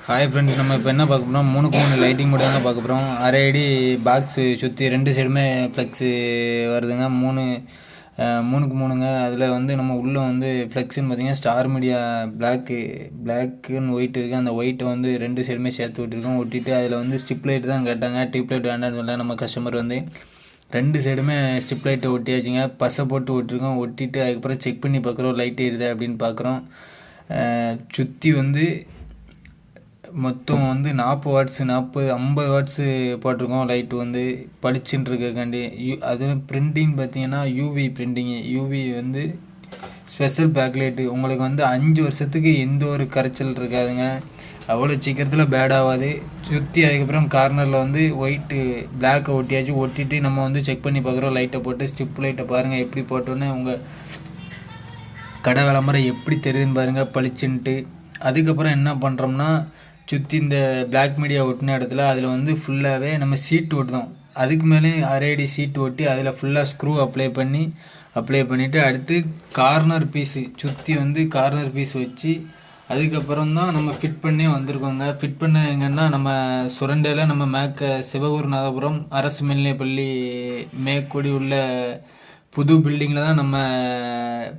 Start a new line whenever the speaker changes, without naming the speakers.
Hi friends, நம்ம இப்போ என்ன பார்க்க போகிறோம்? 3க்கு 3 லைட்டிங் மட்டும் தான் பார்க்க போகிறோம். அரை அடி பாக்ஸு சுற்றி 2 சைடுமே ஃப்ளெக்ஸு வருதுங்க. 3க்கு 3ங்க. அதில் வந்து நம்ம உள்ளே வந்து ஃப்ளெக்ஸுன்னு பார்த்தீங்கன்னா ஸ்டார் மீடியா பிளாக்குன்னு ஒயிட் இருக்குது. அந்த ஒயிட்டை வந்து 2 சைடுமே சேர்த்து விட்டுருக்கோம். ஒட்டிட்டு அதில் வந்து ஸ்டிப் லைட் தான் கேட்டாங்க. டியூப் லைட் வேண்டாம்னு சொல்ல நம்ம கஸ்டமர் வந்து 2 சைடுமே ஸ்டிப் லைட்டை ஒட்டியாச்சுங்க. பசை போட்டு ஒட்டிருக்கோம். ஒட்டிட்டு அதுக்கப்புறம் செக் பண்ணி பார்க்குறோம் லைட் எரியுது அப்படின்னு பார்க்குறோம். சுற்றி வந்து மொத்தம் வந்து 40 வாட்ஸு 50 வாட்ஸு போட்டிருக்கோம். லைட்டு வந்து பளிச்சுன்னு இருக்கக்காண்டி. அது பிரிண்டிங் பார்த்தீங்கன்னா யூவி பிரிண்டிங்கு. யூவி வந்து ஸ்பெஷல் பேக்லைட்டு. உங்களுக்கு வந்து 5 வருஷத்துக்கு எந்த ஒரு கரைச்சல் இருக்காதுங்க. அவ்வளோ சீக்கிரத்தில் பேட் ஆகாது. சுற்றி அதுக்கப்புறம் கார்னரில் வந்து ஒயிட்டு பிளாக்கை ஒட்டியாச்சு. ஒட்டிட்டு நம்ம வந்து செக் பண்ணி பார்க்குறோம். லைட்டை போட்டு ஸ்டிப் லைட்டை பாருங்கள் எப்படி போட்டோன்னே உங்கள் கடை விளம்பரம் எப்படி தெரியுதுன்னு பாருங்கள் பளிச்சுன்ட்டு. அதுக்கப்புறம் என்ன பண்ணுறோம்னா, சுற்றி இந்த பிளாக் மீடியா ஒட்டின இடத்துல அதில் வந்து ஃபுல்லாகவே நம்ம சீட் ஒட்டுதோம். அதுக்கு மேலே அரேடி சீட் ஒட்டி அதில் ஃபுல்லாக ஸ்க்ரூ அப்ளை பண்ணிவிட்டு அடுத்து கார்னர் பீஸு சுற்றி வந்து கார்னர் பீஸ் வச்சு அதுக்கப்புறம் தான் நம்ம ஃபிட் பண்ணி வந்திருக்கோங்க. ஃபிட் பண்ண எங்கன்னா நம்ம சுரண்டையில் நம்ம சிவகுருநாதபுரம் அரசு மேல்நிலைப்பள்ளி மேற்கூடி உள்ள புது பில்டிங்கில் தான் நம்ம